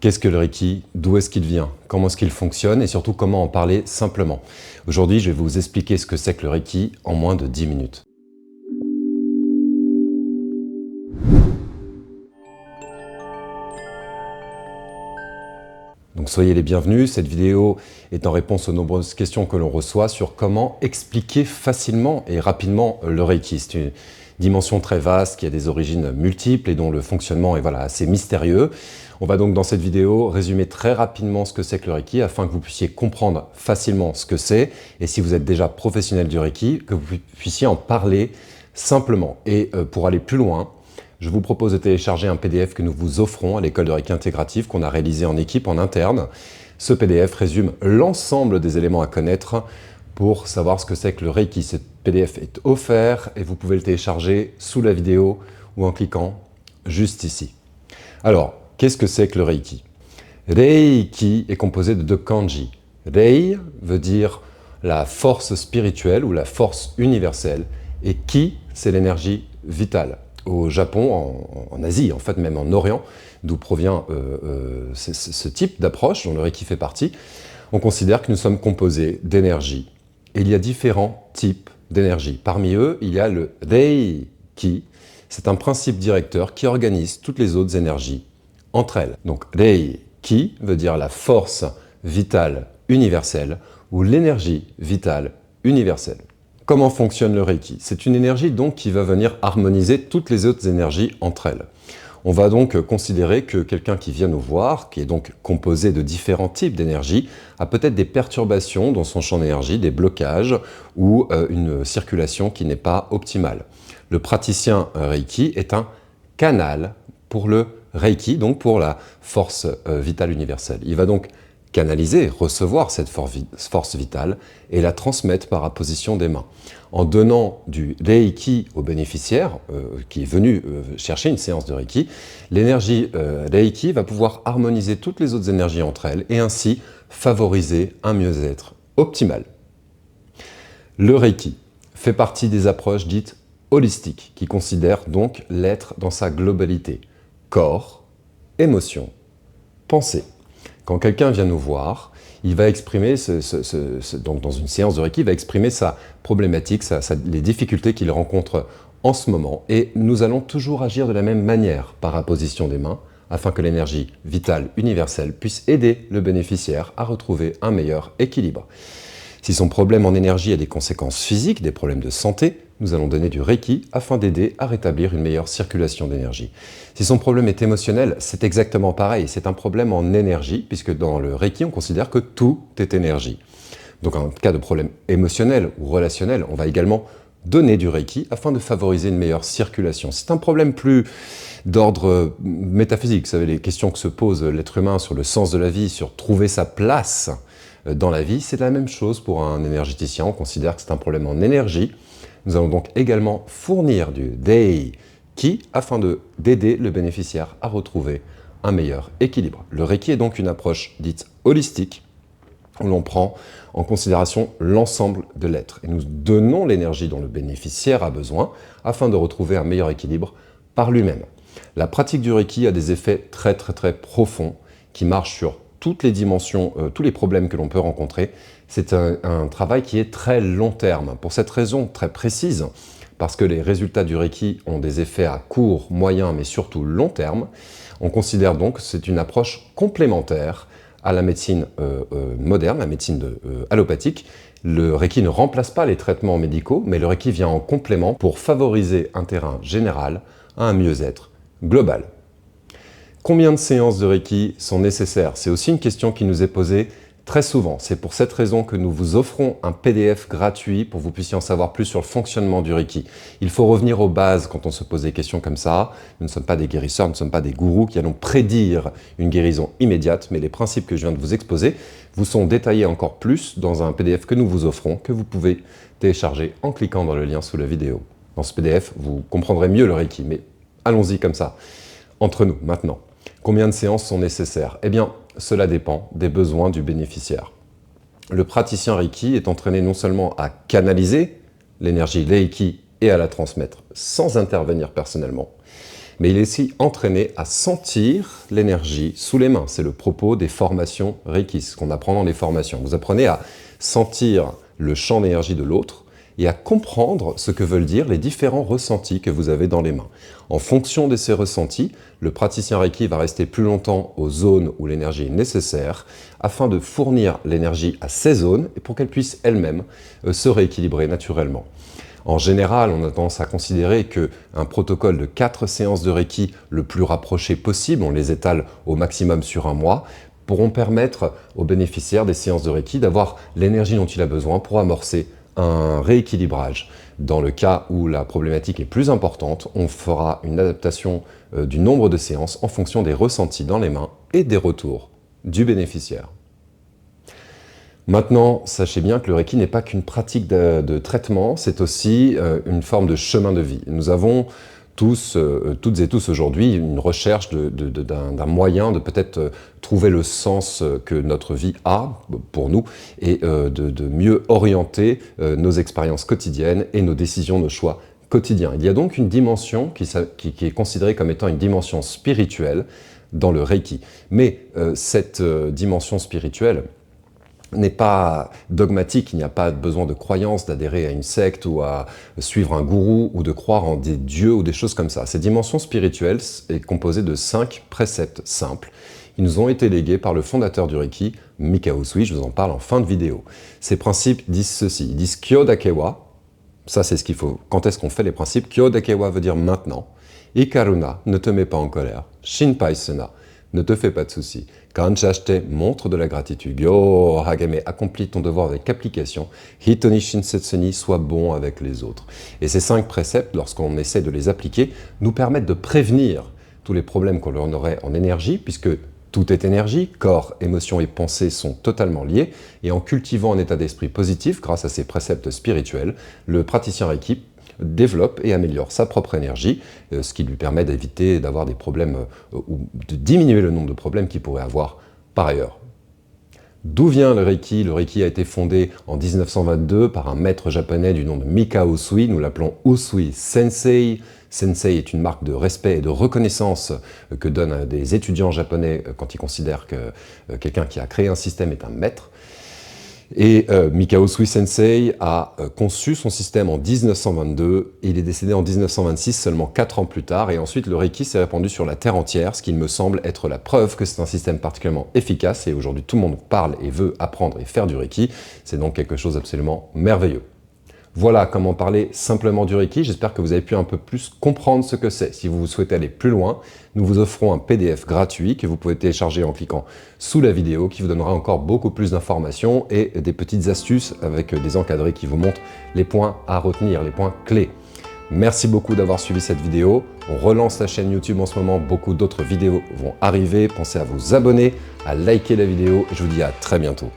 Qu'est-ce que le Reiki? D'où est-ce qu'il vient? Comment est-ce qu'il fonctionne? Et surtout, comment en parler simplement? Aujourd'hui, je vais vous expliquer ce que c'est que le Reiki en moins de 10 minutes. Donc soyez les bienvenus, cette vidéo est en réponse aux nombreuses questions que l'on reçoit sur comment expliquer facilement et rapidement le Reiki. C'est une dimension très vaste qui a des origines multiples et dont le fonctionnement est assez mystérieux. On va donc dans cette vidéo résumer très rapidement ce que c'est que le Reiki afin que vous puissiez comprendre facilement ce que c'est et si vous êtes déjà professionnel du Reiki, que vous puissiez en parler simplement. Et pour aller plus loin, je vous propose de télécharger un PDF que nous vous offrons à l'école de Reiki intégrative qu'on a réalisé en équipe, en interne. Ce PDF résume l'ensemble des éléments à connaître pour savoir ce que c'est que le Reiki. Ce PDF est offert et vous pouvez le télécharger sous la vidéo ou en cliquant juste ici. Alors, qu'est-ce que c'est que le Reiki? Reiki est composé de deux kanji. Rei veut dire la force spirituelle ou la force universelle et Ki, c'est l'énergie vitale. Au Japon, en Asie, en fait même en Orient, d'où provient ce type d'approche, dont le Reiki fait partie, on considère que nous sommes composés d'énergie. Et il y a différents types d'énergie. Parmi eux, il y a le Reiki. C'est un principe directeur qui organise toutes les autres énergies entre elles. Donc Reiki veut dire la force vitale universelle ou l'énergie vitale universelle. Comment fonctionne le Reiki? C'est une énergie donc qui va venir harmoniser toutes les autres énergies entre elles. On va donc considérer que quelqu'un qui vient nous voir, qui est donc composé de différents types d'énergie, a peut-être des perturbations dans son champ d'énergie, des blocages ou une circulation qui n'est pas optimale. Le praticien Reiki est un canal pour le Reiki, donc pour la force vitale universelle. Il va donc canaliser, recevoir cette force vitale et la transmettre par apposition des mains. En donnant du Reiki au bénéficiaire qui est venu chercher une séance de Reiki, l'énergie Reiki va pouvoir harmoniser toutes les autres énergies entre elles et ainsi favoriser un mieux-être optimal. Le Reiki fait partie des approches dites holistiques qui considèrent donc l'être dans sa globalité. Corps, émotion, pensée. Quand quelqu'un vient nous voir, il va exprimer, donc dans une séance de Reiki, il va exprimer sa problématique, les difficultés qu'il rencontre en ce moment. Et nous allons toujours agir de la même manière par apposition des mains, afin que l'énergie vitale universelle puisse aider le bénéficiaire à retrouver un meilleur équilibre. Si son problème en énergie a des conséquences physiques, des problèmes de santé, nous allons donner du Reiki afin d'aider à rétablir une meilleure circulation d'énergie. Si son problème est émotionnel, c'est exactement pareil. C'est un problème en énergie, puisque dans le Reiki, on considère que tout est énergie. Donc en cas de problème émotionnel ou relationnel, on va également donner du Reiki afin de favoriser une meilleure circulation. C'est un problème plus d'ordre métaphysique. Vous savez, les questions que se pose l'être humain sur le sens de la vie, sur trouver sa place dans la vie, c'est la même chose pour un énergéticien. On considère que c'est un problème en énergie. Nous allons donc également fournir du Reiki afin d'aider le bénéficiaire à retrouver un meilleur équilibre. Le Reiki est donc une approche dite holistique où l'on prend en considération l'ensemble de l'être. Et nous donnons l'énergie dont le bénéficiaire a besoin afin de retrouver un meilleur équilibre par lui-même. La pratique du Reiki a des effets très profonds qui marchent sur toutes les dimensions, tous les problèmes que l'on peut rencontrer. C'est un travail qui est très long terme. Pour cette raison très précise, parce que les résultats du Reiki ont des effets à court, moyen, mais surtout long terme, on considère donc que c'est une approche complémentaire à la médecine moderne, la médecine allopathique. Le Reiki ne remplace pas les traitements médicaux, mais le Reiki vient en complément pour favoriser un terrain général à un mieux-être global. Combien de séances de Reiki sont nécessaires? C'est aussi une question qui nous est posée très souvent. C'est pour cette raison que nous vous offrons un PDF gratuit pour que vous puissiez en savoir plus sur le fonctionnement du Reiki. Il faut revenir aux bases quand on se pose des questions comme ça. Nous ne sommes pas des guérisseurs, nous ne sommes pas des gourous qui allons prédire une guérison immédiate, mais les principes que je viens de vous exposer vous sont détaillés encore plus dans un PDF que nous vous offrons, que vous pouvez télécharger en cliquant dans le lien sous la vidéo. Dans ce PDF, vous comprendrez mieux le Reiki, mais allons-y comme ça, entre nous maintenant. Combien de séances sont nécessaires? Eh bien, cela dépend des besoins du bénéficiaire. Le praticien Reiki est entraîné non seulement à canaliser l'énergie Reiki et à la transmettre sans intervenir personnellement, mais il est aussi entraîné à sentir l'énergie sous les mains. C'est le propos des formations Reiki, ce qu'on apprend dans les formations. Vous apprenez à sentir le champ d'énergie de l'autre et à comprendre ce que veulent dire les différents ressentis que vous avez dans les mains. En fonction de ces ressentis, le praticien Reiki va rester plus longtemps aux zones où l'énergie est nécessaire afin de fournir l'énergie à ces zones et pour qu'elles puissent elles-mêmes se rééquilibrer naturellement. En général, on a tendance à considérer qu'un protocole de 4 séances de Reiki le plus rapproché possible, on les étale au maximum sur un mois, pourront permettre aux bénéficiaires des séances de Reiki d'avoir l'énergie dont il a besoin pour amorcer un rééquilibrage. Dans le cas où la problématique est plus importante, on fera une adaptation du nombre de séances en fonction des ressentis dans les mains et des retours du bénéficiaire. Maintenant, sachez bien que le Reiki n'est pas qu'une pratique de traitement, c'est aussi une forme de chemin de vie. Nous avons toutes et tous aujourd'hui une recherche d'un moyen de peut-être trouver le sens que notre vie a pour nous et de mieux orienter nos expériences quotidiennes et nos décisions, nos choix quotidiens. Il y a donc une dimension qui est considérée comme étant une dimension spirituelle dans le Reiki. Mais cette dimension spirituelle n'est pas dogmatique, il n'y a pas besoin de croyance, d'adhérer à une secte ou à suivre un gourou ou de croire en des dieux ou des choses comme ça. Cette dimension spirituelle est composée de 5 préceptes simples. Ils nous ont été légués par le fondateur du Reiki, Mikao Usui, je vous en parle en fin de vidéo. Ces principes disent ceci, ils disent Kyo Dakewa, ça c'est ce qu'il faut, quand est-ce qu'on fait les principes? Kyo Dakewa veut dire maintenant, Ikaruna, ne te mets pas en colère, Shinpai Suna, ne te fais pas de soucis. Kanchashite, montre de la gratitude. Gyo Hagame, accomplis ton devoir avec application. Hitoni Shinsetsuni, sois bon avec les autres. Et ces 5 préceptes, lorsqu'on essaie de les appliquer, nous permettent de prévenir tous les problèmes qu'on aurait en énergie, puisque tout est énergie, corps, émotions et pensées sont totalement liés. Et en cultivant un état d'esprit positif, grâce à ces préceptes spirituels, le praticien Reiki développe et améliore sa propre énergie, ce qui lui permet d'éviter d'avoir des problèmes ou de diminuer le nombre de problèmes qu'il pourrait avoir par ailleurs. D'où vient le Reiki? Le Reiki a été fondé en 1922 par un maître japonais du nom de Mikao Usui, nous l'appelons Usui Sensei. Sensei est une marque de respect et de reconnaissance que donnent des étudiants japonais quand ils considèrent que quelqu'un qui a créé un système est un maître. Et Mikao Usui Sensei a conçu son système en 1922 et il est décédé en 1926, seulement 4 ans plus tard. Et ensuite, le Reiki s'est répandu sur la Terre entière, ce qui me semble être la preuve que c'est un système particulièrement efficace. Et aujourd'hui, tout le monde parle et veut apprendre et faire du Reiki. C'est donc quelque chose d'absolument merveilleux. Voilà comment parler simplement du Reiki. J'espère que vous avez pu un peu plus comprendre ce que c'est. Si vous souhaitez aller plus loin, nous vous offrons un PDF gratuit que vous pouvez télécharger en cliquant sous la vidéo qui vous donnera encore beaucoup plus d'informations et des petites astuces avec des encadrés qui vous montrent les points à retenir, les points clés. Merci beaucoup d'avoir suivi cette vidéo. On relance la chaîne YouTube en ce moment. Beaucoup d'autres vidéos vont arriver. Pensez à vous abonner, à liker la vidéo et je vous dis à très bientôt.